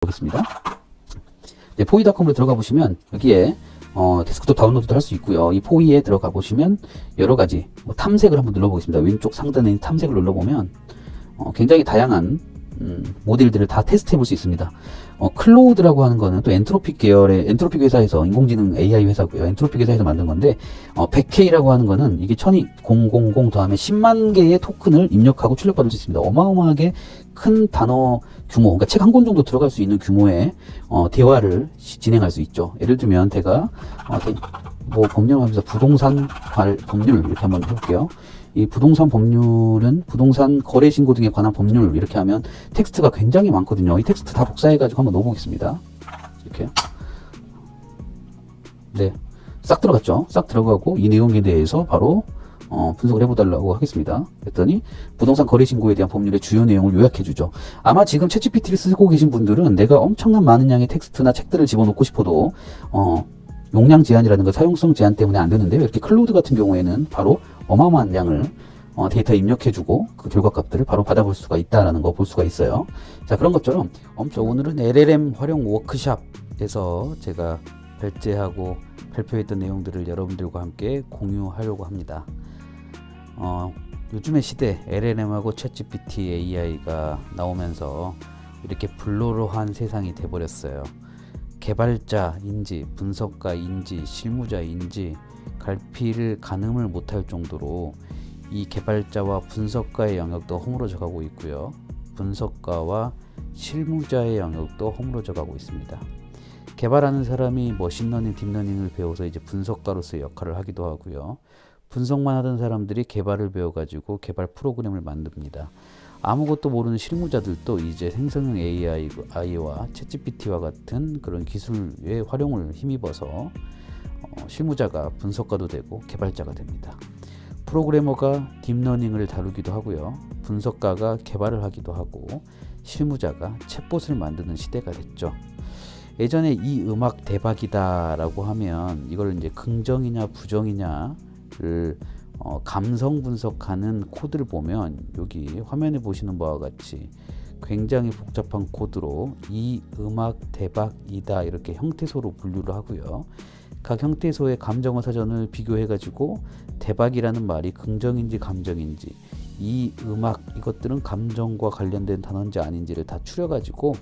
보겠습니다. 네, 포이닷컴으로 들어가 보시면 여기에 데스크톱 다운로드도 할 수 있고요. 이 포이에 들어가 보시면 여러 가지 탐색을 한번 눌러보겠습니다. 왼쪽 상단에 있는 탐색을 눌러보면 굉장히 다양한 모델들을 다 테스트 해볼 수 있습니다. 클로우드라고 하는 거는 또 엔트로픽 계열의 엔트로픽 회사에서 인공지능 AI 회사고요. 엔트로픽 회사에서 만든 건데 100K라고 하는 거는 이게 100,000 다음에 10만 개의 토큰을 입력하고 출력받을 수 있습니다. 어마어마하게 큰 단어 규모, 그러니까 책 한 권 정도 들어갈 수 있는 규모의 대화를 진행할 수 있죠. 예를 들면 제가 법률 하면서 부동산 법률 이렇게 한번 해볼게요. 이 부동산 법률은 부동산 거래 신고 등에 관한 법률 이렇게 하면 텍스트가 굉장히 많거든요. 이 텍스트 다 복사해가지고 한번 넣어보겠습니다. 이렇게. 네. 싹 들어갔죠. 싹 들어가고 이 내용에 대해서 바로 분석을 해보달라고 하겠습니다. 그랬더니 부동산 거래 신고에 대한 법률의 주요 내용을 요약해주죠. 아마 지금 챗GPT를 쓰고 계신 분들은 내가 엄청난 많은 양의 텍스트나 책들을 집어넣고 싶어도 용량 제한이라든가 사용성 제한 때문에 안 되는데요. 이렇게 클로우드 같은 경우에는 바로 어마어마한 양을 데이터 입력해주고 그 결과값들을 바로 받아볼 수가 있다라는 거 볼 수가 있어요. 자, 그런 것처럼 오늘은 LLM 활용 워크샵에서 제가 발제하고 발표했던 내용들을 여러분들과 함께 공유하려고 합니다. 요즘의 시대 LLM하고 챗GPT AI가 나오면서 이렇게 불로로한 세상이 돼버렸어요. 개발자인지 분석가인지 실무자인지 갈피를 가늠을 못할 정도로 이 개발자와 분석가의 영역도 허물어져 가고 있고요. 분석가와 실무자의 영역도 허물어져 가고 있습니다. 개발하는 사람이 머신러닝, 딥러닝을 배워서 이제 분석가로서의 역할을 하기도 하고요. 분석만 하던 사람들이 개발을 배워가지고 개발 프로그램을 만듭니다. 아무것도 모르는 실무자들도 이제 생성형 AI와 챗GPT와 같은 그런 기술의 활용을 힘입어서 실무자가 분석가도 되고 개발자가 됩니다. 프로그래머가 딥러닝을 다루기도 하고요. 분석가가 개발을 하기도 하고 실무자가 챗봇을 만드는 시대가 됐죠. 예전에 이 음악 대박이다 라고 하면 이걸 이제 긍정이냐 부정이냐를 감성 분석하는 코드를 보면 여기 화면에 보시는 바와 같이 굉장히 복잡한 코드로 이 음악 대박이다 이렇게 형태소로 분류를 하고요. 각 형태소의 감정어 사전을 비교해 가지고 대박이라는 말이 긍정인지 감정인지 이 음악 이것들은 감정과 관련된 단어인지 아닌지를 다 추려 가지고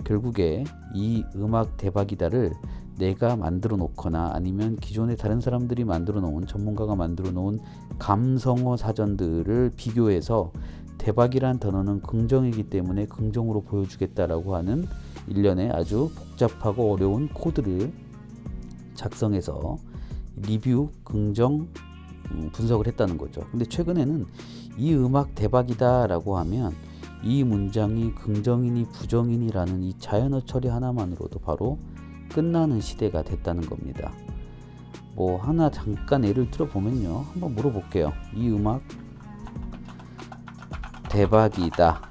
결국에 이 음악 대박이다를 내가 만들어 놓거나 아니면 기존에 다른 사람들이 만들어 놓은 전문가가 만들어 놓은 감성어 사전들을 비교해서 대박이란 단어는 긍정이기 때문에 긍정으로 보여주겠다라고 하는 일련의 아주 복잡하고 어려운 코드를 작성해서 리뷰, 긍정 분석을 했다는 거죠. 근데 최근에는 이 음악 대박이다 라고 하면 이 문장이 긍정이니 부정이니라는 이 자연어 처리 하나만으로도 바로 끝나는 시대가 됐다는 겁니다. 하나 잠깐 예를 들어 보면요. 한번 물어볼게요. 이 음악 대박이다.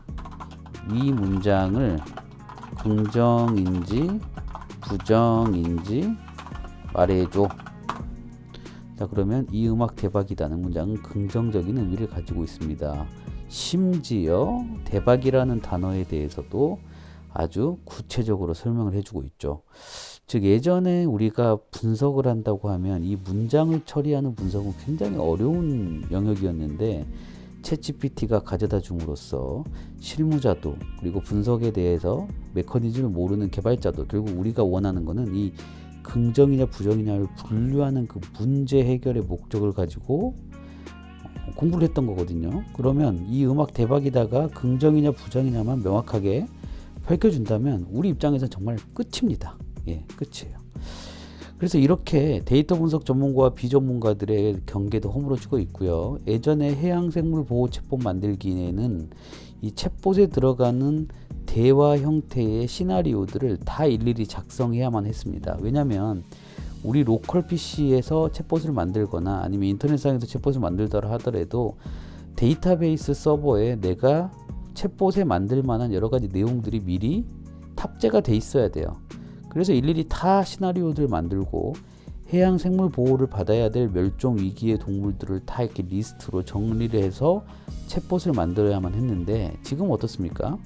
이 문장을 긍정인지 부정인지 말해줘. 자, 그러면 이 음악 대박이다는 문장은 긍정적인 의미를 가지고 있습니다. 심지어 대박이라는 단어에 대해서도 아주 구체적으로 설명을 해주고 있죠. 즉 예전에 우리가 분석을 한다고 하면 이 문장을 처리하는 분석은 굉장히 어려운 영역이었는데 챗GPT가 가져다 줌으로써 실무자도 그리고 분석에 대해서 메커니즘을 모르는 개발자도 결국 우리가 원하는 거는 이 긍정이냐 부정이냐를 분류하는 그 문제 해결의 목적을 가지고 공부를 했던 거거든요. 그러면 이 음악 대박이다가 긍정이냐 부정이냐만 명확하게 밝혀준다면 우리 입장에서 정말 끝입니다. 예, 끝이에요. 그래서 이렇게 데이터 분석 전문가와 비전문가들의 경계도 허물어지고 있고요. 예전에 해양생물보호 챗봇 만들기에는 이 챗봇에 들어가는 대화 형태의 시나리오들을 다 일일이 작성해야만 했습니다. 왜냐하면 우리 로컬 PC에서 챗봇을 만들거나 아니면 인터넷상에서 챗봇을 만들더라 하더라도 데이터베이스 서버에 내가 챗봇에 만들 만한 여러 가지 내용들이 미리 탑재가 돼 있어야 돼요. 그래서 일일이 다 시나리오들 만들고 해양 생물 보호를 받아야 될 멸종 위기의 동물들을 다 이렇게 리스트로 정리를 해서 챗봇을 만들어야만 했는데 지금 어떻습니까?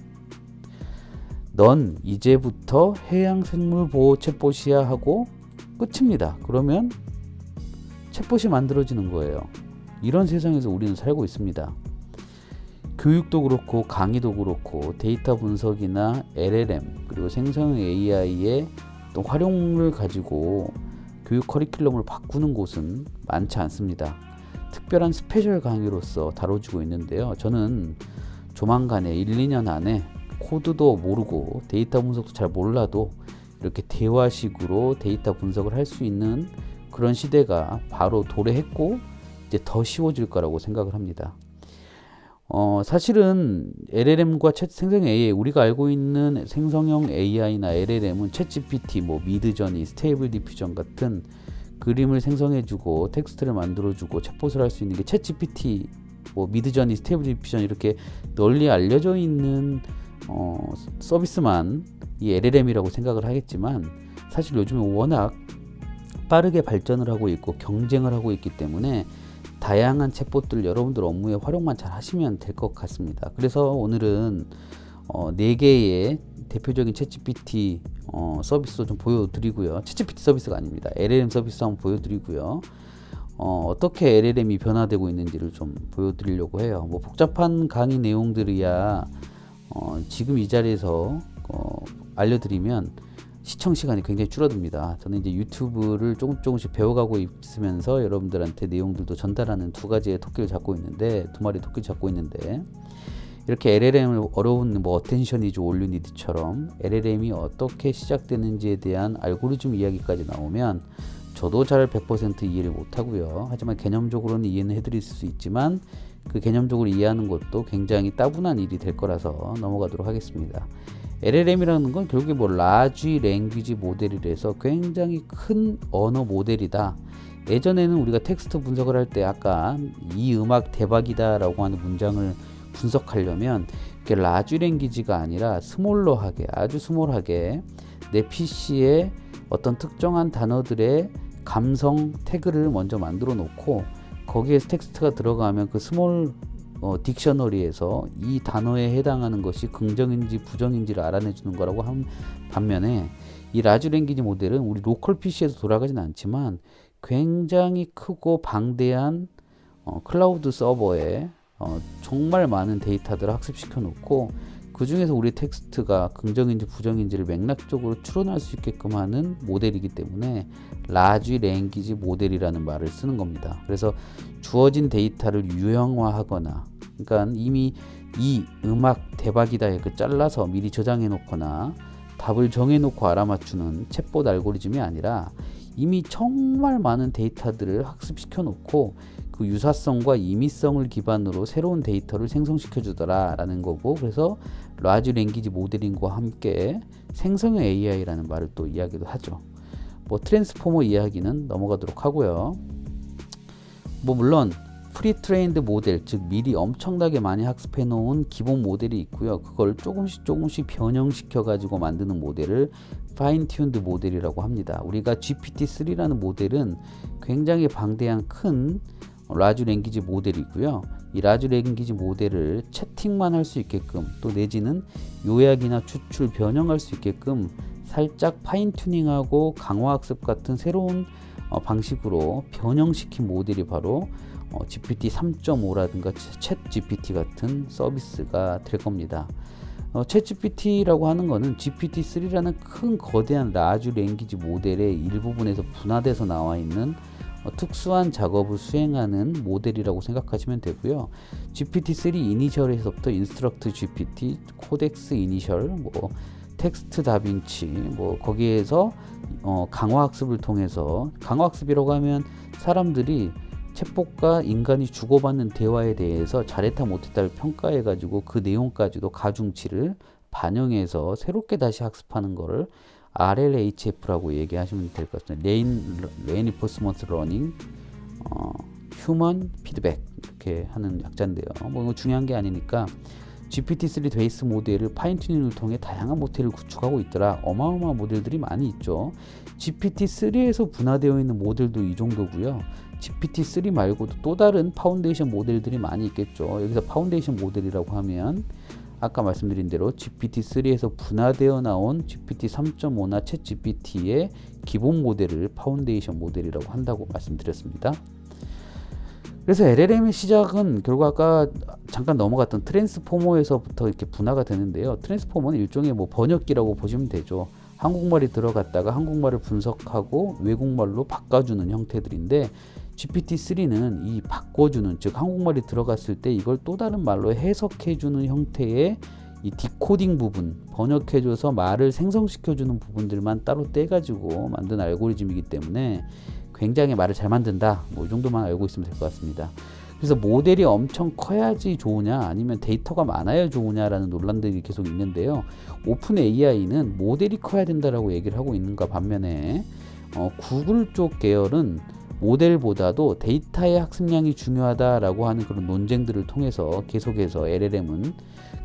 넌 이제부터 해양생물보호 챗봇이야 하고 끝입니다. 그러면 챗봇이 만들어지는 거예요. 이런 세상에서 우리는 살고 있습니다. 교육도 그렇고 강의도 그렇고 데이터 분석이나 LLM 그리고 생성형 AI의 또 활용을 가지고 교육 커리큘럼을 바꾸는 곳은 많지 않습니다. 특별한 스페셜 강의로서 다뤄지고 있는데요. 저는 조만간에 1, 2년 안에 코드도 모르고 데이터 분석도 잘 몰라도 이렇게 대화식으로 데이터 분석을 할 수 있는 그런 시대가 바로 도래했고 이제 더 쉬워질 거라고 생각을 합니다. 사실은 LLM과 생성형 AI, 우리가 알고 있는 생성형 AI나 LLM은 챗GPT, 미드저니, 스테이블 디퓨전 같은 그림을 생성해주고 텍스트를 만들어주고 챗봇을 할 수 있는 게 챗GPT, 미드저니, 스테이블 디퓨전 이렇게 널리 알려져 있는 서비스만 이 LLM이라고 생각을 하겠지만 사실 요즘에 워낙 빠르게 발전을 하고 있고 경쟁을 하고 있기 때문에 다양한 챗봇들 여러분들 업무에 활용만 잘 하시면 될 것 같습니다. 그래서 오늘은 4개의 대표적인 챗GPT 서비스도 좀 보여드리고요. 챗GPT 서비스가 아닙니다. LLM 서비스 한번 보여드리고요. 어떻게 LLM이 변화되고 있는지를 좀 보여드리려고 해요. 복잡한 강의 내용들이야 지금 이 자리에서 알려드리면 시청 시간이 굉장히 줄어듭니다. 저는 이제 유튜브를 조금씩 배워가고 있으면서 여러분들한테 내용들도 전달하는 두 마리 토끼를 잡고 있는데 이렇게 LLM을 어려운 어텐션 이즈 올 유 니드처럼 LLM이 어떻게 시작되는지에 대한 알고리즘 이야기까지 나오면 저도 잘 100% 이해를 못하고요. 하지만 개념적으로는 이해는 해드릴 수 있지만 그 개념적으로 이해하는 것도 굉장히 따분한 일이 될 거라서 넘어가도록 하겠습니다. LLM이라는 건 결국에 라지 랭귀지 모델이라서 굉장히 큰 언어 모델이다. 예전에는 우리가 텍스트 분석을 할 때 아까 이 음악 대박이다 라고 하는 문장을 분석하려면 이렇게 라지 랭귀지가 아니라 스몰러하게, 아주 스몰하게 내 PC에 어떤 특정한 단어들의 감성 태그를 먼저 만들어 놓고 거기에 텍스트가 들어가면 그 스몰 딕셔너리에서 이 단어에 해당하는 것이 긍정인지 부정인지를 알아내주는 거라고 한 반면에 이 라지 랭귀지 모델은 우리 로컬 PC에서 돌아가진 않지만 굉장히 크고 방대한 클라우드 서버에 정말 많은 데이터들을 학습시켜 놓고 그 중에서 우리 텍스트가 긍정인지 부정인지를 맥락적으로 추론할 수 있게끔 하는 모델이기 때문에 라지 랭귀지 모델이라는 말을 쓰는 겁니다. 그래서 주어진 데이터를 유형화하거나 그러니까 이미 이 음악 대박이다 이렇게 잘라서 미리 저장해 놓거나 답을 정해 놓고 알아맞추는 챗봇 알고리즘이 아니라 이미 정말 많은 데이터들을 학습시켜 놓고 그 유사성과 임의성을 기반으로 새로운 데이터를 생성시켜 주더라 라는 거고, 그래서 라지 랭귀지 모델링과 함께 생성형 AI라는 말을 또 이야기도 하죠. 트랜스포머 이야기는 넘어가도록 하고요. 물론 프리 트레인드 모델, 즉 미리 엄청나게 많이 학습해 놓은 기본 모델이 있고요. 그걸 조금씩 변형시켜 가지고 만드는 모델을 파인 튠드 모델이라고 합니다. 우리가 GPT-3라는 모델은 굉장히 방대한 큰 라지 랭귀지 모델이고요. 이 라지 랭귀지 모델을 채팅만 할 수 있게끔 또 내지는 요약이나 추출, 변형할 수 있게끔 살짝 파인 튜닝하고 강화 학습 같은 새로운 방식으로 변형시킨 모델이 바로 GPT 3.5라든가 챗 GPT 같은 서비스가 될 겁니다. 챗 GPT라고 하는 거는 GPT-3라는 큰 거대한 라지 랭귀지 모델의 일부분에서 분화돼서 나와 있는 특수한 작업을 수행하는 모델이라고 생각하시면 되고요. GPT-3 이니셜에서부터 인스트럭트 GPT, 코덱스 이니셜, 텍스트 다빈치, 거기에서 강화학습을 통해서, 강화학습이라고 하면 사람들이 챗봇과 인간이 주고받는 대화에 대해서 잘했다 못했다를 평가해 가지고 그 내용까지도 가중치를 반영해서 새롭게 다시 학습하는 거를 RLHF라고 얘기하시면 될 것 같습니다. Reinforcement Learning, Human Feedback 이렇게 하는 약자인데요. 이거 중요한 게 아니니까 GPT-3 베이스 모델을 파인튜닝을 통해 다양한 모델을 구축하고 있더라. 어마어마한 모델들이 많이 있죠. GPT-3에서 분화되어 있는 모델도 이 정도고요. GPT-3 말고도 또 다른 파운데이션 모델들이 많이 있겠죠. 여기서 파운데이션 모델이라고 하면 아까 말씀드린 대로 GPT-3에서 분화되어 나온 GPT-3.5나 챗GPT의 기본 모델을 파운데이션 모델이라고 한다고 말씀드렸습니다. 그래서 LLM의 시작은 결국 아까 잠깐 넘어갔던 트랜스포머에서부터 이렇게 분화가 되는데요. 트랜스포머는 일종의 뭐 번역기라고 보시면 되죠. 한국말이 들어갔다가 한국말을 분석하고 외국말로 바꿔주는 형태들인데, GPT-3는 이 바꿔주는, 즉 한국말이 들어갔을 때 이걸 또 다른 말로 해석해주는 형태의 이 디코딩 부분, 번역해줘서 말을 생성시켜주는 부분들만 따로 떼가지고 만든 알고리즘이기 때문에 굉장히 말을 잘 만든다, 뭐 이 정도만 알고 있으면 될 것 같습니다. 그래서 모델이 엄청 커야지 좋으냐 아니면 데이터가 많아야 좋으냐라는 논란들이 계속 있는데요. 오픈 AI는 모델이 커야 된다라고 얘기를 하고 있는가 반면에 구글 쪽 계열은 모델보다도 데이터의 학습량이 중요하다라고 하는 그런 논쟁들을 통해서 계속해서 LLM은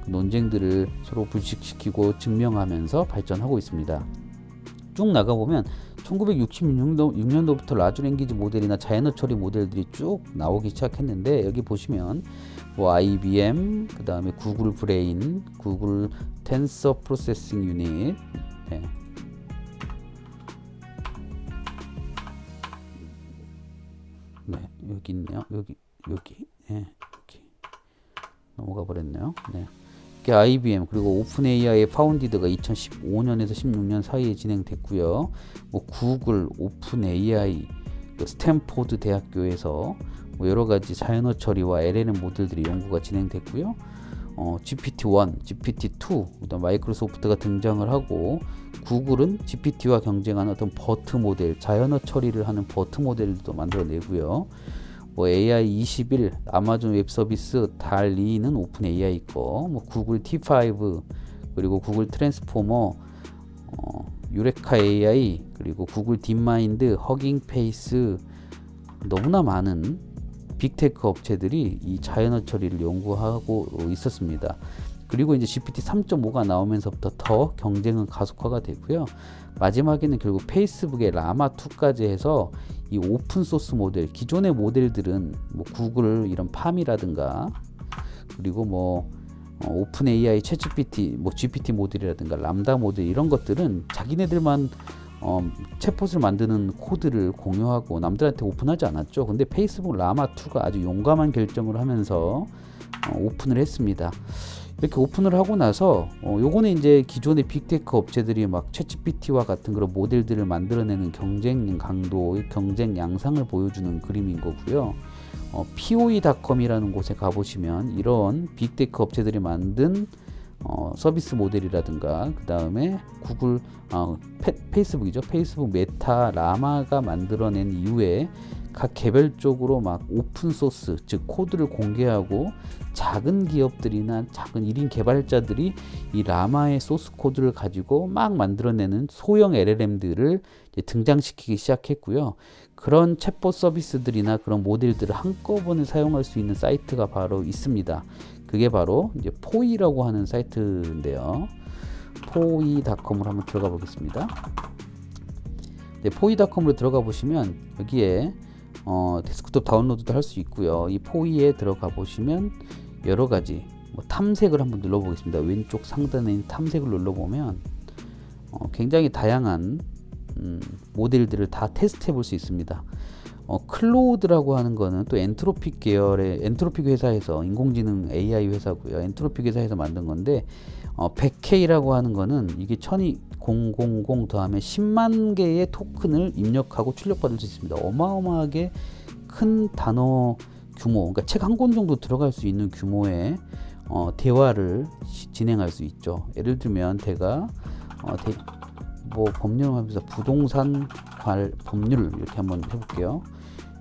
그 논쟁들을 서로 불식시키고 증명하면서 발전하고 있습니다. 쭉 나가보면 1966년도부터 라지 랭귀지 모델이나 자연어 처리 모델들이 쭉 나오기 시작했는데, 여기 보시면 뭐 IBM, 그 다음에 구글 브레인, 구글 텐서 프로세싱 유닛, 네. 네, 여기 있네요. 여기 네, 여기 넘어가 버렸네요. 네. IBM 그리고 오픈 AI의 파운디드가 2015년에서 16년 사이에 진행됐고요. 뭐 구글, 오픈 AI, 스탠포드 대학교에서 뭐 여러 가지 자연어 처리와 LLM 모델들이 연구가 진행됐고요. GPT-1, GPT-2, 그다음 마이크로소프트가 등장을 하고, 구글은 GPT와 경쟁하는 어떤 버트 모델, 자연어 처리를 하는 버트 모델도 만들어내고요. 뭐 AI21, 아마존 웹 서비스, 달리는 오픈 AI 거, 뭐 구글 T5, 그리고 구글 트랜스포머, 유레카 AI, 그리고 구글 딥마인드, 허깅 페이스, 너무나 많은 빅테크 업체들이 이 자연어 처리를 연구하고 있었습니다. 그리고 이제 GPT 3.5가 나오면서부터 더 경쟁은 가속화가 되고요. 마지막에는 결국 페이스북의 라마 2까지 해서 이 오픈 소스 모델, 기존의 모델들은 뭐 구글 이런 팜이라든가, 그리고 뭐 오픈 AI, 챗 GPT, 뭐 GPT 모델이라든가 람다 모델, 이런 것들은 자기네들만 챗봇을 만드는 코드를 공유하고 남들한테 오픈하지 않았죠. 근데 페이스북 라마2가 아주 용감한 결정을 하면서 오픈을 했습니다. 이렇게 오픈을 하고 나서 요거는 이제 기존의 빅테크 업체들이 막 챗GPT와 같은 그런 모델들을 만들어내는 경쟁 강도, 경쟁 양상을 보여주는 그림인 거고요. POE.com이라는 곳에 가보시면 이런 빅테크 업체들이 만든 서비스 모델이라든가, 그 다음에 구글, 페이스북이죠. 페이스북 메타, 라마가 만들어낸 이후에 각 개별적으로 막 오픈 소스, 즉 코드를 공개하고 작은 기업들이나 작은 1인 개발자들이 이 라마의 소스 코드를 가지고 막 만들어내는 소형 LLM들을 등장시키기 시작했고요. 그런 챗봇 서비스들이나 그런 모델들을 한꺼번에 사용할 수 있는 사이트가 바로 있습니다. 그게 바로 이제 포이라고 하는 사이트인데요. 포이.com으로 한번 들어가 보겠습니다. 네, 포이.com으로 들어가 보시면 여기에 데스크톱 다운로드도 할 수 있고요. 이 포이에 들어가 보시면 여러 가지 탐색을 한번 눌러 보겠습니다. 왼쪽 상단에 있는 탐색을 눌러 보면 굉장히 다양한 모델들을 다 테스트해 볼 수 있습니다. 클로우드라고 하는 거는 또 엔트로픽 계열의 엔트로픽 회사에서, 인공지능 AI 회사고요. 엔트로픽 회사에서 만든 건데 100K라고 하는 거는 이게 1,000이 000 더하면 10만 개의 토큰을 입력하고 출력받을 수 있습니다. 어마어마하게 큰 단어 규모, 그러니까 책 한 권 정도 들어갈 수 있는 규모의 대화를 진행할 수 있죠. 예를 들면 제가 법률 하면서 부동산 법률 이렇게 한번 해볼게요.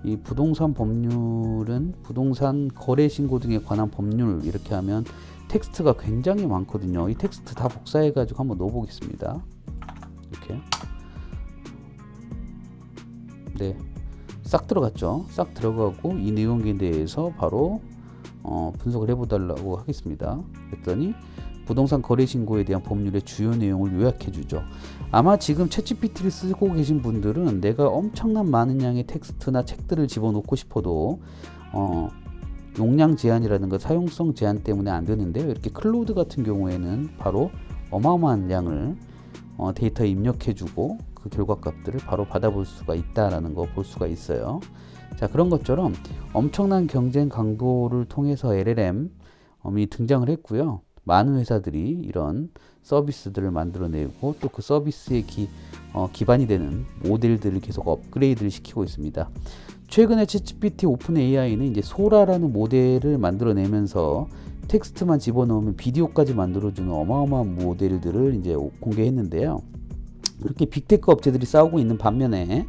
이 부동산 법률은 부동산 거래 신고 등에 관한 법률 이렇게 하면 텍스트가 굉장히 많거든요. 이 텍스트 다 복사해 가지고 한번 넣어 보겠습니다. 이렇게. 네. 싹 들어갔죠. 싹 들어가고 이 내용에 대해서 바로 분석을 해보달라고 하겠습니다. 그랬더니 부동산 거래 신고에 대한 법률의 주요 내용을 요약해 주죠. 아마 지금 챗GPT를 쓰고 계신 분들은 내가 엄청난 많은 양의 텍스트나 책들을 집어넣고 싶어도 용량 제한이라든가 사용성 제한 때문에 안 되는데요. 이렇게 클로우드 같은 경우에는 바로 어마어마한 양을 데이터에 입력해주고 그 결과값들을 바로 받아볼 수가 있다라는 거 볼 수가 있어요. 자, 그런 것처럼 엄청난 경쟁 강도를 통해서 LLM이 등장을 했고요. 많은 회사들이 이런 서비스들을 만들어내고 또 그 서비스에 기반이 되는 모델들을 계속 업그레이드를 시키고 있습니다. 최근에 챗GPT 오픈 AI는 이제 소라라는 모델을 만들어내면서 텍스트만 집어넣으면 비디오까지 만들어주는 어마어마한 모델들을 이제 공개했는데요. 이렇게 빅테크 업체들이 싸우고 있는 반면에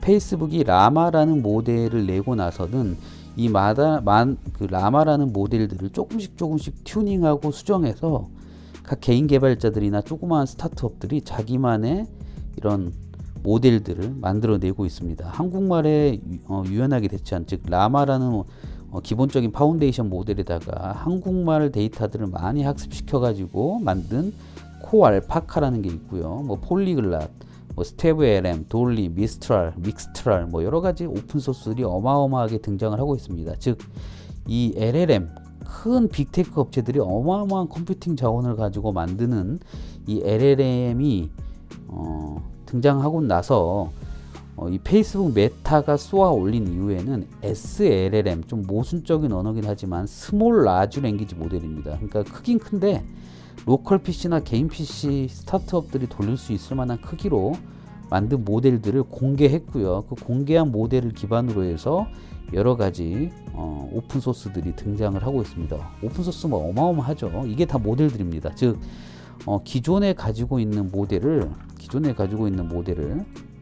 페이스북이 라마라는 모델을 내고 나서는 이 그 라마라는 모델들을 조금씩 튜닝하고 수정해서 각 개인 개발자들이나 조그마한 스타트업들이 자기만의 이런 모델들을 만들어내고 있습니다. 한국말에 유연하게 대체한, 즉 라마라는 기본적인 파운데이션 모델에다가 한국말 데이터들을 많이 학습시켜 가지고 만든 코알파카라는 게 있고요. 뭐 폴리글랏, 뭐 스테브 LM, 돌리, 믹스트랄 뭐 여러 가지 오픈 소스들이 어마어마하게 등장을 하고 있습니다. 즉 이 LLM, 큰 빅테크 업체들이 어마어마한 컴퓨팅 자원을 가지고 만드는 이 LLM이 등장하고 나서 이 페이스북 메타가 쏘아 올린 이후에는 SLLM, 좀 모순적인 언어긴 하지만 스몰 라지 랭귀지 모델입니다. 그러니까 크긴 큰데 로컬 PC나 개인 PC 스타트업들이 돌릴 수 있을 만한 크기로 만든 모델들을 공개했고요. 그 공개한 모델을 기반으로 해서 여러 가지 오픈 소스들이 등장을 하고 있습니다. 오픈 소스 뭐 어마어마하죠. 이게 다 모델들입니다. 즉 기존에 가지고 있는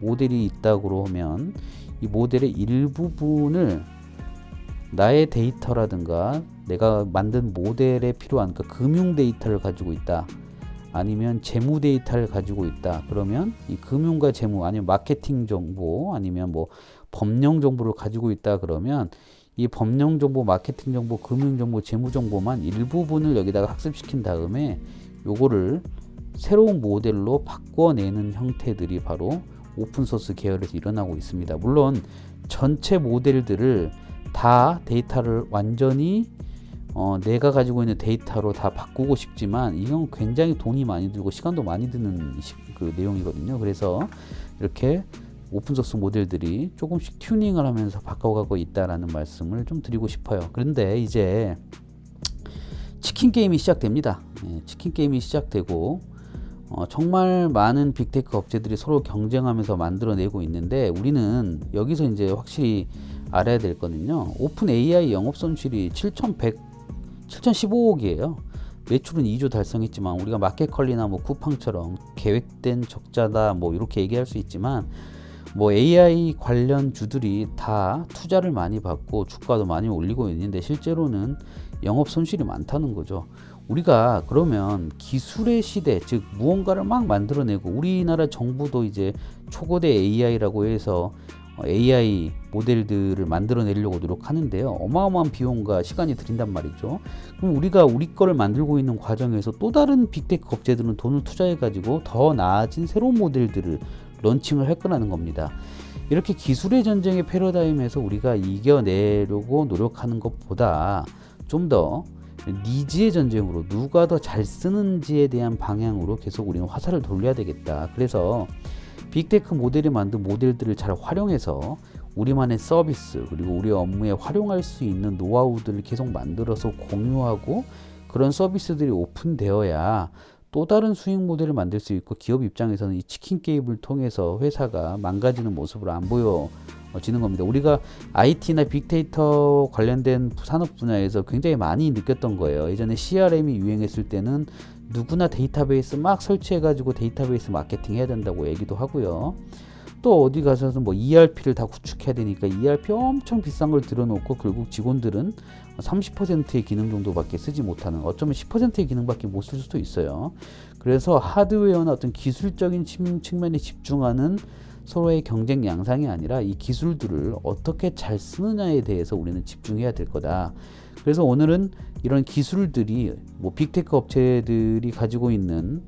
모델이 있다고 하면 이 모델의 일부분을 나의 데이터라든가 내가 만든 모델에 필요한 금융 데이터를 가지고 있다, 아니면 재무 데이터를 가지고 있다, 그러면 이 금융과 재무, 아니면 마케팅 정보, 아니면 뭐 법령 정보를 가지고 있다, 그러면 이 법령 정보, 마케팅 정보, 금융 정보, 재무 정보만 일부분을 여기다가 학습시킨 다음에 요거를 새로운 모델로 바꿔내는 형태들이 바로 오픈소스 계열에서 일어나고 있습니다. 물론 전체 모델들을 다 데이터를 완전히 내가 가지고 있는 데이터로 다 바꾸고 싶지만 이건 굉장히 돈이 많이 들고 시간도 많이 드는 그 내용이거든요. 그래서 이렇게 오픈소스 모델들이 조금씩 튜닝을 하면서 바꿔가고 있다라는 말씀을 좀 드리고 싶어요. 그런데 이제 치킨 게임이 시작됩니다. 치킨 게임이 시작되고 정말 많은 빅테크 업체들이 서로 경쟁하면서 만들어내고 있는데, 우리는 여기서 이제 확실히 알아야 될 거는요, 오픈 AI 영업 손실이 7,015억이에요. 매출은 2조 달성했지만 우리가 마켓컬리나 뭐 쿠팡처럼 계획된 적자다 뭐 이렇게 얘기할 수 있지만, 뭐 AI 관련 주들이 다 투자를 많이 받고 주가도 많이 올리고 있는데 실제로는 영업 손실이 많다는 거죠. 우리가 그러면 기술의 시대, 즉 무언가를 막 만들어내고, 우리나라 정부도 이제 초거대 AI라고 해서 AI 모델들을 만들어내려고 노력하는데요. 어마어마한 비용과 시간이 들인단 말이죠. 그럼 우리가 우리 거를 만들고 있는 과정에서 또 다른 빅테크 업체들은 돈을 투자해 가지고 더 나아진 새로운 모델들을 런칭을 할 거라는 겁니다. 이렇게 기술의 전쟁의 패러다임에서 우리가 이겨내려고 노력하는 것보다 좀 더 니즈의 전쟁으로 누가 더 잘 쓰는지에 대한 방향으로 계속 우리는 화살을 돌려야 되겠다. 그래서 빅테크 모델이 만든 모델들을 잘 활용해서 우리만의 서비스, 그리고 우리 업무에 활용할 수 있는 노하우들을 계속 만들어서 공유하고, 그런 서비스들이 오픈되어야 또 다른 수익 모델을 만들 수 있고, 기업 입장에서는 이 치킨 게임을 통해서 회사가 망가지는 모습을 안 보여지는 겁니다. 우리가 IT나 빅데이터 관련된 산업 분야에서 굉장히 많이 느꼈던 거예요. 예전에 CRM이 유행했을 때는 누구나 데이터베이스 막 설치해가지고 데이터베이스 마케팅 해야 된다고 얘기도 하고요. 또 어디 가서는 뭐 ERP를 다 구축해야 되니까 ERP 엄청 비싼 걸 들여놓고 결국 직원들은 30%의 기능 정도밖에 쓰지 못하는, 어쩌면 10%의 기능밖에 못 쓸 수도 있어요. 그래서 하드웨어나 어떤 기술적인 측면에 집중하는 서로의 경쟁 양상이 아니라 이 기술들을 어떻게 잘 쓰느냐에 대해서 우리는 집중해야 될 거다. 그래서 오늘은 이런 기술들이 뭐 빅테크 업체들이 가지고 있는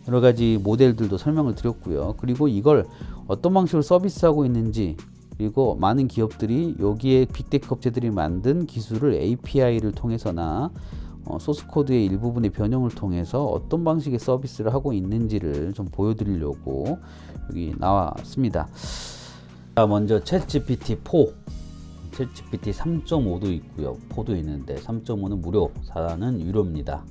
여러 가지 모델들도 설명을 드렸고요. 그리고 이걸 어떤 방식으로 서비스하고 있는지, 그리고 많은 기업들이 여기에 빅테크 업체들이 만든 기술을 API를 통해서나 소스 코드의 일부분의 변형을 통해서 어떤 방식의 서비스를 하고 있는지를 좀 보여드리려고 여기 나왔습니다. 자, 먼저 챗GPT4, 챗GPT 3.5도 있고요, 4도 있는데 3.5는 무료, 4는 유료입니다.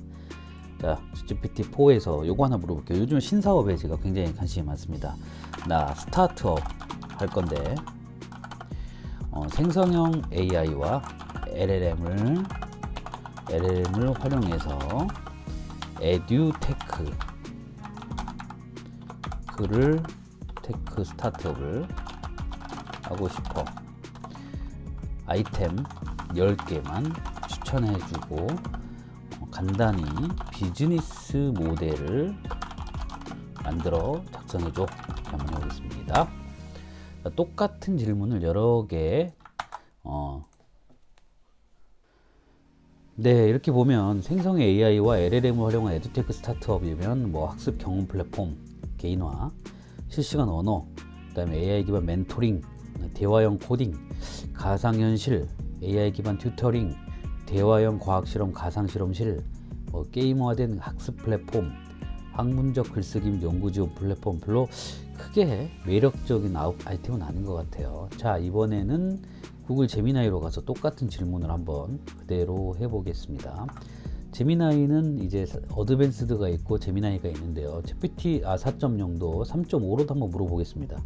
자, GPT4에서 요거 하나 물어볼게요. 요즘 신사업에 제가 굉장히 관심이 많습니다. 나 스타트업 할 건데 생성형 AI와 LLM을 활용해서 에듀테크를 테크 스타트업을 하고 싶어. 아이템 10개만 추천해주고 간단히 비즈니스 모델을 만들어 작성해줘. 한번 해보겠습니다. 똑같은 질문을 여러 개 네, 이렇게 보면 생성의 AI와 LLM을 활용한 에듀테크 스타트업이면 뭐 학습 경험 플랫폼, 개인화, 실시간 언어, 그 다음에 AI 기반 멘토링, 대화형 코딩, 가상현실, AI 기반 튜터링, 대화형 과학실험, 가상실험실, 게임화된 학습 플랫폼, 학문적 글쓰기 및 연구 지원 플랫폼. 별로 크게 매력적인 아이템은 아닌 것 같아요. 자, 이번에는 구글 제미나이로 가서 똑같은 질문을 한번 그대로 해보겠습니다. 제미나이는 이제 어드밴스드가 있고 제미나이가 있는데요. GPT 4.0도 3.5로도 한번 물어보겠습니다.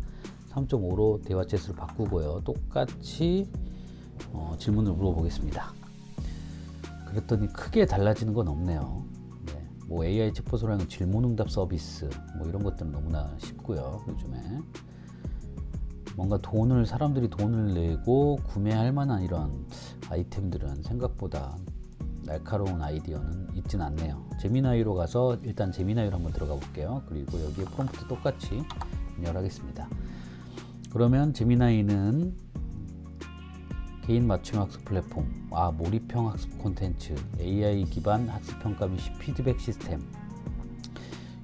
3.5로 대화 챗을 바꾸고요. 똑같이 질문을 물어보겠습니다. 그랬더니 크게 달라지는 건 없네요. 네, 뭐 AI 챗봇으로 하는 질문응답 서비스 뭐 이런 것들은 너무나 쉽고요. 요즘에 뭔가 사람들이 돈을 내고 구매할 만한 이런 아이템들은 생각보다 날카로운 아이디어는 있진 않네요. 제미나이로 가서 일단 제미나이로 한번 들어가 볼게요. 그리고 여기에 프롬프트 똑같이 입력하겠습니다. 그러면 제미나이는 개인 맞춤 학습 플랫폼, 몰입형 학습 콘텐츠, AI 기반 학습 평가 및 피드백 시스템.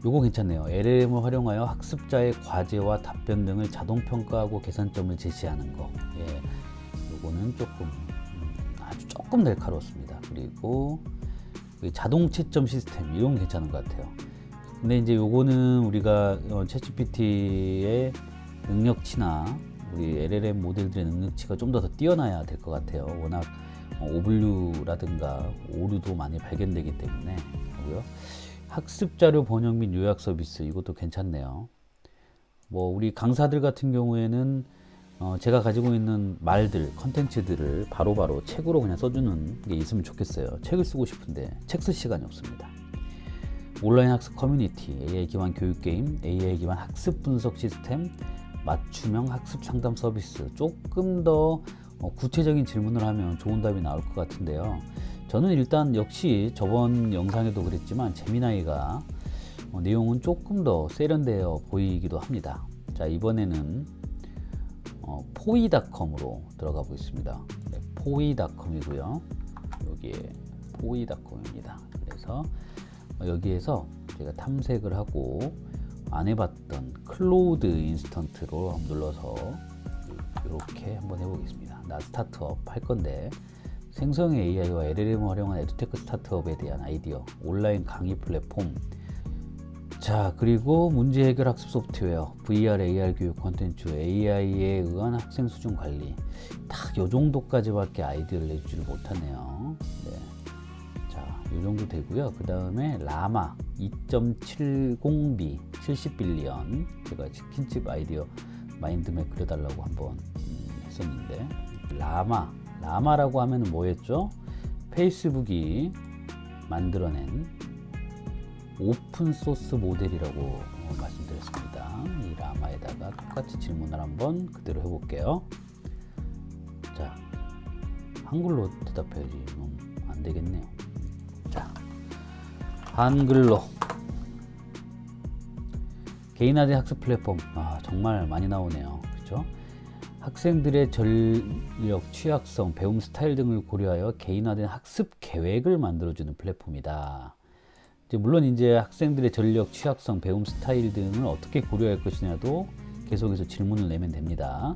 요거 괜찮네요. LLM을 활용하여 학습자의 과제와 답변 등을 자동 평가하고 개선점을 제시하는 거. 예, 요거는 아주 조금 날카롭습니다. 그리고 자동 채점 시스템, 이런 거 괜찮은 것 같아요. 근데 이제 요거는 우리가 챗GPT의 능력치나 우리 LLM 모델들의 능력치가 좀 더 뛰어나야 될 것 같아요. 워낙 오분류라든가 오류도 많이 발견되기 때문에 하고요. 학습 자료 번역 및 요약 서비스, 이것도 괜찮네요. 뭐 우리 강사들 같은 경우에는 제가 가지고 있는 말들, 컨텐츠들을 바로바로 책으로 그냥 써주는 게 있으면 좋겠어요. 책을 쓰고 싶은데 책 쓸 시간이 없습니다. 온라인 학습 커뮤니티, AI 기반 교육 게임, AI 기반 학습 분석 시스템, 맞춤형 학습 상담 서비스. 조금 더 구체적인 질문을 하면 좋은 답이 나올 것 같은데요. 저는 일단 역시 저번 영상에도 그랬지만 제미나이가 내용은 조금 더 세련되어 보이기도 합니다. 자, 이번에는 포이닷컴으로 들어가 보겠습니다. 네, 포이닷컴이고요. 여기에 포이닷컴입니다. 그래서 여기에서 제가 탐색을 하고 안 해봤던 클로우드 인스턴트로 한번 눌러서 이렇게 한번 해보겠습니다. 나 스타트업 할 건데 생성의 AI와 LLM을 활용한 에듀테크 스타트업에 대한 아이디어, 온라인 강의 플랫폼, 자, 그리고 문제 해결 학습 소프트웨어, VR, AR 교육 콘텐츠, AI에 의한 학생 수준 관리. 딱 요 정도까지밖에 아이디어를 내주지를 못하네요. 네. 자, 요 정도 되고요. 그 다음에 라마 2.70B 70빌리언, 제가 치킨집 아이디어 마인드맵 그려달라고 한번 했었는데, 라마라고 하면 뭐였죠? 페이스북이 만들어낸 오픈소스 모델이라고 말씀드렸습니다. 이 라마에다가 똑같이 질문을 한번 그대로 해볼게요. 자, 한글로 대답해야지. 안 되겠네요. 자, 한글로. 개인화된 학습 플랫폼. 정말 많이 나오네요. 그렇죠? 학생들의 전력, 취약성, 배움 스타일 등을 고려하여 개인화된 학습 계획을 만들어주는 플랫폼이다. 물론 이제 학생들의 전력, 취약성, 배움 스타일 등을 어떻게 고려할 것이냐도 계속해서 질문을 내면 됩니다.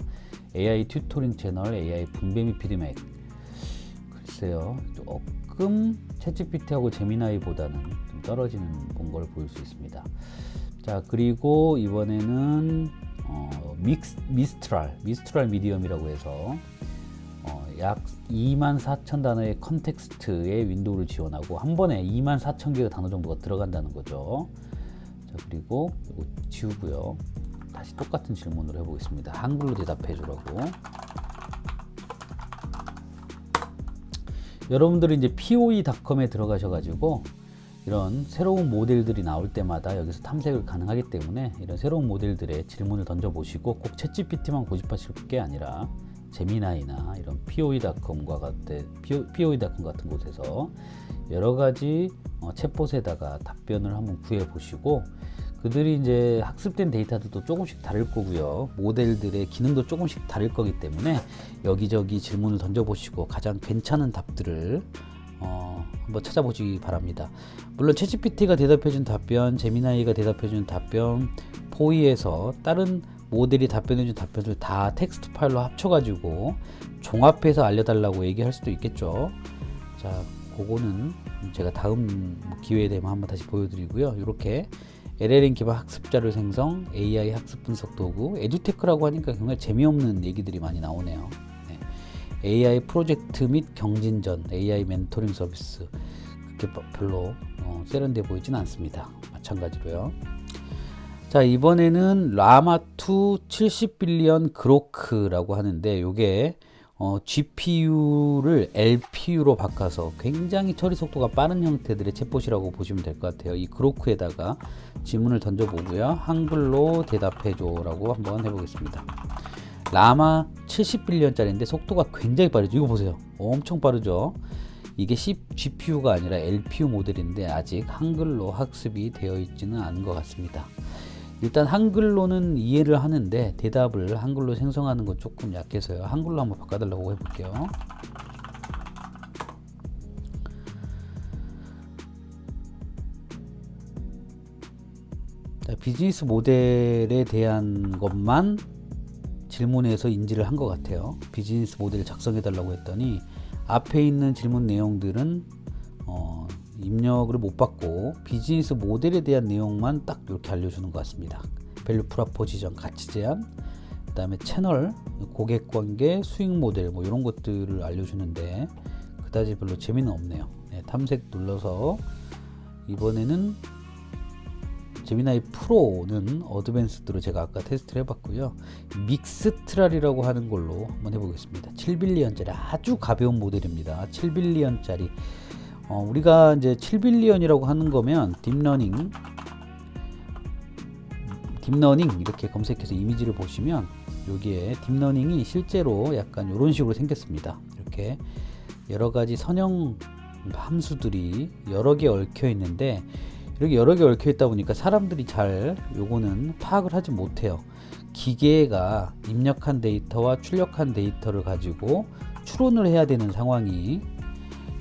AI 튜토링 채널, AI 분배 및 피드백. 글쎄요, 조금 챗GPT하고 제미나이보다는 좀 떨어지는 걸 보일 수 있습니다. 자, 그리고 이번에는 미스트랄 미디엄이라고 해서 약 24,000단어의 컨텍스트의 윈도우를 지원하고 한 번에 24,000개의 단어 정도가 들어간다는 거죠. 자, 그리고 이거 지우고요. 다시 똑같은 질문으로 해보겠습니다. 한글로 대답해 주라고. 여러분들이 이제 POE.com에 들어가셔가지고 이런 새로운 모델들이 나올 때마다 여기서 탐색을 가능하기 때문에 이런 새로운 모델들의 질문을 던져보시고 꼭 챗GPT만 고집하실 게 아니라 제미나이나 이런 POE.com 같은 곳에서 여러 가지 챗봇에다가 답변을 한번 구해 보시고 그들이 이제 학습된 데이터들도 조금씩 다를 거고요. 모델들의 기능도 조금씩 다를 거기 때문에 여기저기 질문을 던져보시고 가장 괜찮은 답들을 한번 찾아보시기 바랍니다. 물론 챗GPT가 대답해준 답변, 제미나이가 대답해준 답변, 포이에서 다른 모델이 답변해준 답변을 다 텍스트 파일로 합쳐가지고 종합해서 알려달라고 얘기할 수도 있겠죠. 자, 그거는 제가 다음 기회에 되면 한번 다시 보여드리고요. 이렇게 LLM 기반 학습 자료 생성, AI 학습 분석 도구, 에듀테크라고 하니까 정말 재미없는 얘기들이 많이 나오네요. 네. AI 프로젝트 및 경진전, AI 멘토링 서비스 그렇게 별로 세련돼 보이진 않습니다. 마찬가지로요. 자, 이번에는 라마2 70빌리언 그로크라고 하는데 요게 GPU를 LPU로 바꿔서 굉장히 처리 속도가 빠른 형태들의 챗봇이라고 보시면 될 것 같아요. 이 그로크에다가 질문을 던져보고요. 한글로 대답해줘 라고 한번 해보겠습니다. 라마 70빌리언짜리인데 속도가 굉장히 빠르죠. 이거 보세요. 엄청 빠르죠. 이게 GPU가 아니라 LPU 모델인데 아직 한글로 학습이 되어 있지는 않은 것 같습니다. 일단 한글로는 이해를 하는데 대답을 한글로 생성하는 건 조금 약해서요. 한글로 한번 바꿔달라고 해볼게요. 자, 비즈니스 모델에 대한 것만 질문에서 인지를 한 것 같아요. 비즈니스 모델을 작성해 달라고 했더니 앞에 있는 질문 내용들은 입력을 못 받고 비즈니스 모델에 대한 내용만 딱 이렇게 알려주는 것 같습니다. 밸류 프로포지션, 가치 제한, 그 다음에 채널, 고객 관계, 수익 모델 뭐 이런 것들을 알려주는데 그다지 별로 재미는 없네요. 네, 탐색 눌러서 이번에는 제미나이 프로는 어드밴스드로 제가 아까 테스트를 해봤고요. 믹스트랄이라고 하는 걸로 한번 해보겠습니다. 7빌리언짜리 아주 가벼운 모델입니다. 7빌리언짜리 우리가 이제 7빌리언이라고 하는 거면 딥러닝 이렇게 검색해서 이미지를 보시면 여기에 딥러닝이 실제로 약간 이런 식으로 생겼습니다. 이렇게 여러 가지 선형 함수들이 여러 개 얽혀 있는데 이렇게 여러 개 얽혀 있다 보니까 사람들이 잘 요거는 파악을 하지 못해요. 기계가 입력한 데이터와 출력한 데이터를 가지고 추론을 해야 되는 상황이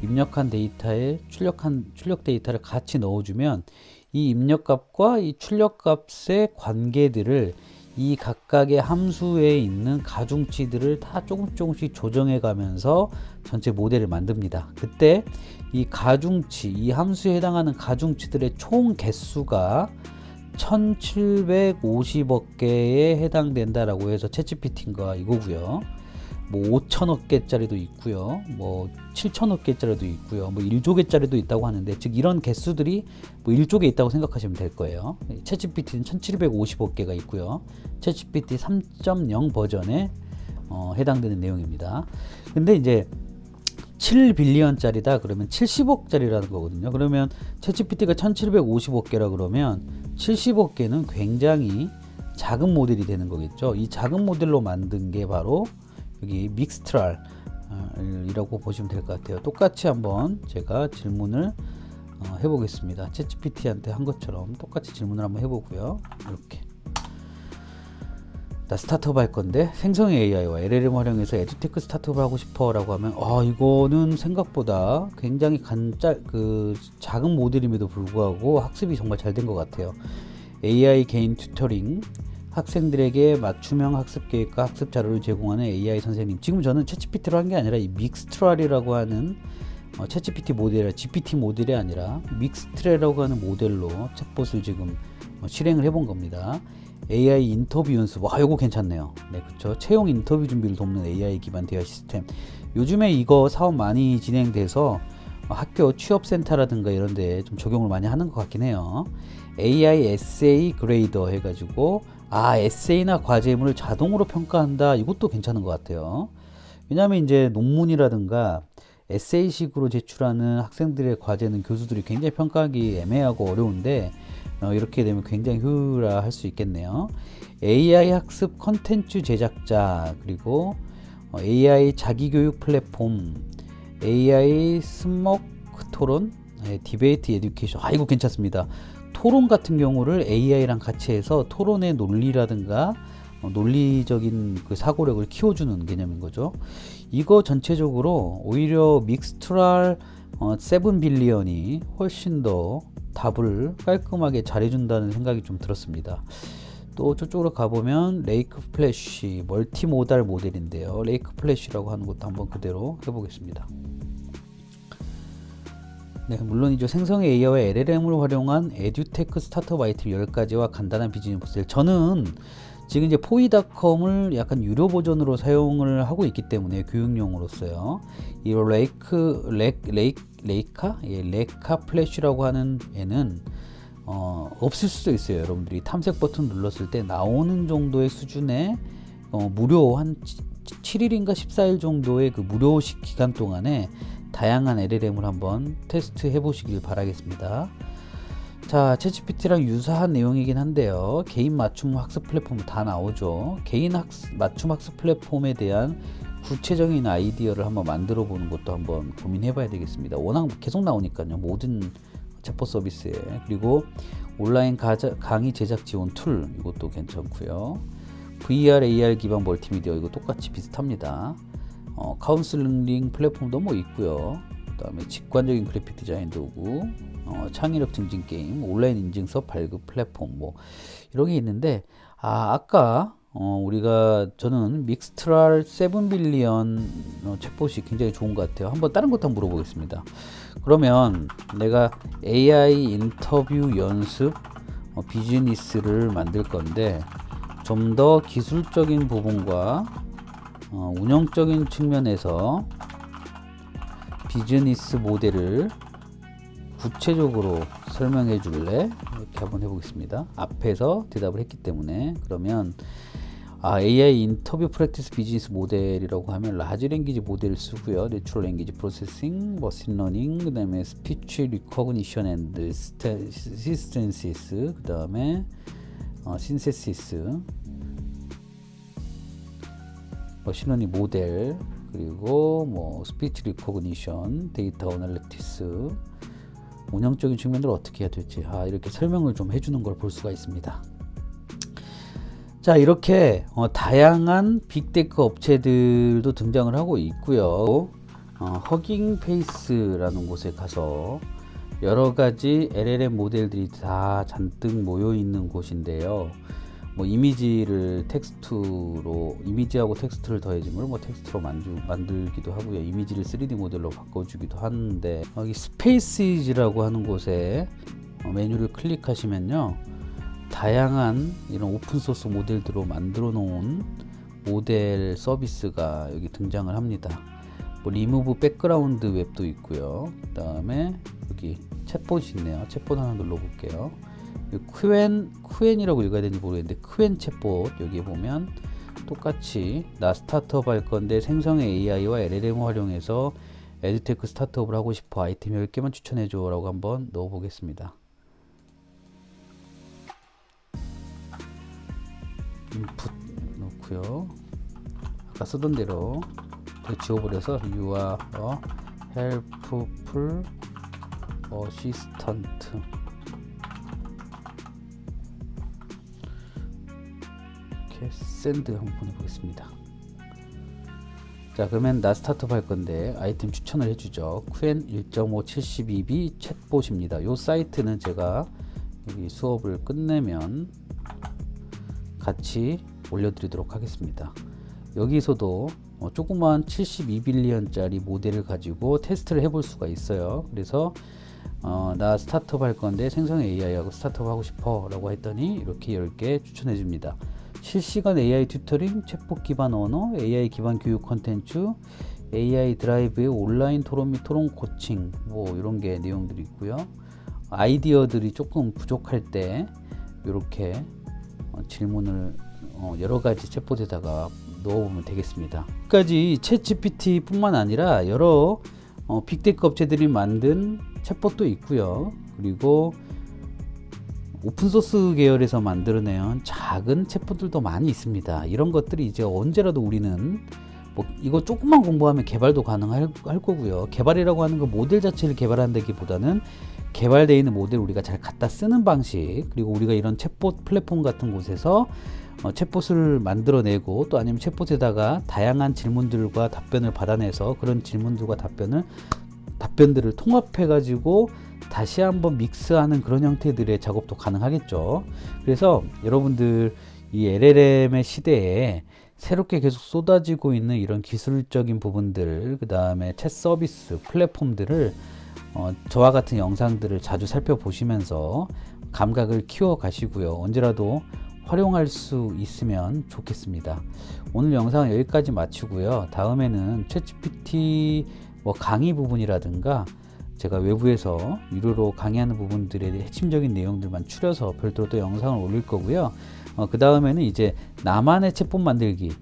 입력한 데이터에 출력 데이터를 같이 넣어주면 이 입력값과 이 출력값의 관계들을 이 각각의 함수에 있는 가중치들을 다 조금씩 조정해 가면서 전체 모델을 만듭니다. 그때 이 가중치, 이 함수에 해당하는 가중치들의 총 개수가 1750억 개에 해당된다라고 해서 챗GPT인가 이거고요. 뭐 5천억 개짜리도 있고요. 뭐 7천억 개짜리도 있고요. 뭐 1조 개짜리도 있다고 하는데 즉 이런 개수들이 뭐 1조 개 있다고 생각하시면 될 거예요. 챗GPT는 1750억 개가 있고요. 챗GPT 3.0 버전에 해당되는 내용입니다. 근데 이제 7빌리언짜리다 그러면 70억짜리라는 거거든요. 그러면 챗GPT가 1750억 개라 그러면 70억 개는 굉장히 작은 모델이 되는 거겠죠. 이 작은 모델로 만든 게 바로 여기 믹스트랄 이라고 보시면 될 것 같아요. 똑같이 한번 제가 질문을 해보겠습니다. 챗GPT한테 한 것처럼 똑같이 질문을 한번 해보고요. 이렇게 나 스타트업 할 건데 생성형 AI와 LLM 활용해서 에듀테크 스타트업을 하고 싶어 라고 하면 이거는 생각보다 굉장히 작은 모델임에도 불구하고 학습이 정말 잘 된 것 같아요. AI 개인 튜터링 학생들에게 맞춤형 학습 계획과 학습 자료를 제공하는 AI 선생님. 지금 저는 챗GPT로 한 게 아니라 이 믹스트랄이라고 하는 챗GPT 모델이 GPT 모델이 아니라 믹스트랄이라고 하는 모델로 챗봇을 지금 실행을 해본 겁니다. AI 인터뷰 연습. 와, 이거 괜찮네요. 네, 그렇죠. 채용 인터뷰 준비를 돕는 AI 기반 대화 시스템. 요즘에 이거 사업 많이 진행돼서 학교 취업센터라든가 이런 데 좀 적용을 많이 하는 것 같긴 해요. AI 에세이 그레이더 해가지고 에세이나 과제물을 자동으로 평가한다. 이것도 괜찮은 것 같아요. 왜냐하면 이제 논문이라든가 에세이식으로 제출하는 학생들의 과제는 교수들이 굉장히 평가하기 애매하고 어려운데 이렇게 되면 굉장히 효율화할 수 있겠네요. AI 학습 컨텐츠 제작자, 그리고 AI 자기교육 플랫폼, AI 스모크 토론, 디베이트 에듀케이션. 이거 괜찮습니다. 토론 같은 경우를 AI랑 같이 해서 토론의 논리라든가 논리적인 그 사고력을 키워주는 개념인 거죠. 이거 전체적으로 오히려 믹스트랄 7빌리언이 훨씬 더 답을 깔끔하게 잘해준다는 생각이 좀 들었습니다. 또 저쪽으로 가보면 레이크 플래시 멀티모달 모델인데요. 레이크 플래시라고 하는 것도 한번 그대로 해보겠습니다. 네, 물론이죠. 생성의 AI와 LLM을 활용한 에듀테크 스타트업 아이템 10가지와 간단한 비즈니스 모델. 저는 지금 이제 포이닷컴을 약간 유료 버전으로 사용을 하고 있기 때문에 교육용으로서요. 이 레카 플래시라고 하는 애는 없을 수도 있어요. 여러분들이 탐색 버튼 눌렀을 때 나오는 정도의 수준의 무료 한 7일인가 14일 정도의 그 무료 기간 동안에 다양한 LLM을 한번 테스트 해보시길 바라겠습니다. 자, 챗GPT랑 유사한 내용이긴 한데요. 개인 맞춤 학습 플랫폼 다 나오죠. 개인 맞춤 학습 플랫폼에 대한 구체적인 아이디어를 한번 만들어 보는 것도 한번 고민해 봐야 되겠습니다. 워낙 계속 나오니까요. 모든 챗봇 서비스에. 그리고 온라인 강의 제작 지원 툴, 이것도 괜찮고요. VR, AR 기반 멀티미디어, 이거 똑같이 비슷합니다. 카운슬링 플랫폼도 뭐 있고요. 그 다음에 직관적인 그래픽 디자인 도구, 창의력 증진 게임, 온라인 인증 수업 발급 플랫폼, 뭐 이런 게 있는데, 아까 저는 믹스트랄 7빌리언 챗봇이 굉장히 좋은 것 같아요. 한번 다른 것도 한번 물어보겠습니다. 그러면 내가 AI 인터뷰 연습 비즈니스를 만들 건데, 좀 더 기술적인 부분과 운영적인 측면에서 비즈니스 모델을 구체적으로 설명해 줄래? 이렇게 한번 해보겠습니다. 앞에서 대답을 했기 때문에. 그러면 AI 인터뷰 프랙티스 비즈니스 모델이라고 하면 라지 랭귀지 모델을 쓰고요. 내추럴 랭귀지 프로세싱, 머신 러닝, 그 다음에 스피치 리코그니션 앤드 시스텐시스, 그 다음에 신세시스, 머신러닝 모델, 그리고 뭐 스피치 리코그니션, 데이터 어널리티스, 운영적인 측면들을 어떻게 해야 될지 이렇게 설명을 좀 해주는 걸 볼 수가 있습니다. 자, 이렇게 다양한 빅테크 업체들도 등장을 하고 있고요. 허깅 페이스라는 곳에 가서 여러 가지 LLM 모델들이 다 잔뜩 모여 있는 곳인데요. 뭐 이미지하고 텍스트를 더해지면 뭐 텍스트로 만들기도 하고요. 이미지를 3D 모델로 바꿔주기도 하는데, 여기 스페이스라고 하는 곳에 메뉴를 클릭하시면요, 다양한 이런 오픈소스 모델들로 만들어 놓은 모델 서비스가 여기 등장을 합니다. 뭐 리무브 백그라운드 웹도 있고요. 그 다음에 여기 챗봇이 있네요. 챗봇 하나 눌러볼게요. 쿠엔이라고 읽어야 되는지 모르겠는데, 쿠엔 챗봇 여기 보면 똑같이 나 스타트업 할 건데 생성의 AI와 LLM 활용해서 에듀테크 스타트업을 하고 싶어, 아이템 10개만 추천해줘 라고 한번 넣어 보겠습니다. 인풋 넣고요. 아까 쓰던 대로 지워버려서 You are a helpful assistant. 이렇게 샌드 한번 보내보겠습니다. 자, 그러면 나 스타트업 할 건데 아이템 추천을 해주죠. 쿠엔 1.5 72B 챗봇입니다. 이 사이트는 제가 여기 수업을 끝내면 같이 올려드리도록 하겠습니다. 여기서도 조그만 72빌리언짜리 모델을 가지고 테스트를 해볼 수가 있어요. 그래서 나 스타트업 할 건데 생성 AI하고 스타트업 하고 싶어 라고 했더니 이렇게 10개 추천해 줍니다. 실시간 AI 튜터링, 챗봇 기반 언어, AI 기반 교육 콘텐츠, AI 드라이브의 온라인 토론 및 토론 코칭, 뭐 이런 게 내용들이 있고요. 아이디어들이 조금 부족할 때 이렇게 질문을 여러 가지 챗봇에다가 넣어보면 되겠습니다. 여기까지 챗GPT 뿐만 아니라 여러 빅테크 업체들이 만든 챗봇도 있고요. 그리고 오픈소스 계열에서 만들어낸 작은 챗봇들도 많이 있습니다. 이런 것들이 이제 언제라도 우리는 뭐 이거 조금만 공부하면 개발도 가능할 거고요. 개발이라고 하는 거 모델 자체를 개발한다기보다는 개발되어 있는 모델을 우리가 잘 갖다 쓰는 방식, 그리고 우리가 이런 챗봇 플랫폼 같은 곳에서 챗봇을 만들어내고 또 아니면 챗봇에다가 다양한 질문들과 답변을 받아내서 그런 질문들과 답변들을 통합해 가지고 다시 한번 믹스하는 그런 형태들의 작업도 가능하겠죠. 그래서 여러분들 이 LLM의 시대에 새롭게 계속 쏟아지고 있는 이런 기술적인 부분들, 그 다음에 챗 서비스 플랫폼들을 저와 같은 영상들을 자주 살펴보시면서 감각을 키워 가시고요. 언제라도 활용할 수 있으면 좋겠습니다. 오늘 영상은 여기까지 마치고요. 다음에는 챗GPT 강의 부분이라든가 제가 외부에서 유료로 강의하는 부분들의 핵심적인 내용들만 추려서 별도로 또 영상을 올릴 거고요. 그 다음에는 이제 나만의 챗봇 만들기,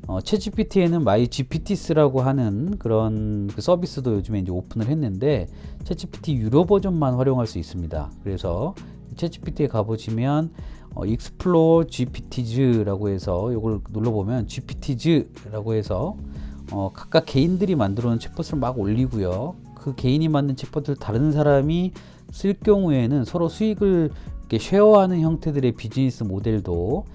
챗GPT에는 MyGPTs라고 하는 그런 그 서비스도 요즘에 이제 오픈을 했는데 챗GPT 유료 버전만 활용할 수 있습니다. 그래서 챗GPT에 가보시면 Explore GPTs라고 해서 이걸 눌러보면 GPTs라고 해서 각각 개인들이 만들어 놓은 챗봇을 막 올리고요. 그 개인이 만든 챗봇을 다른 사람이 쓸 경우에는 서로 수익을 이렇게 쉐어하는 형태들의 비즈니스 모델도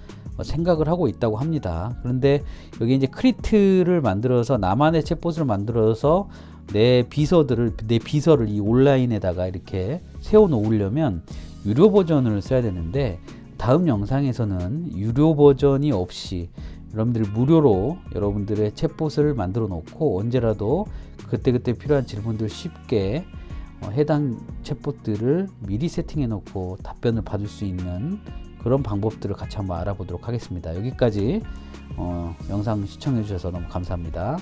생각을 하고 있다고 합니다. 그런데 여기 이제 크리트를 만들어서 나만의 챗봇을 만들어서 내 비서를 이 온라인에다가 이렇게 세워 놓으려면 유료 버전을 써야 되는데 다음 영상에서는 유료 버전이 없이 여러분들 무료로 여러분들의 챗봇을 만들어 놓고 언제라도 그때그때 필요한 질문들 쉽게 해당 챗봇들을 미리 세팅해 놓고 답변을 받을 수 있는 그런 방법들을 같이 한번 알아보도록 하겠습니다. 여기까지 영상 시청해 주셔서 너무 감사합니다.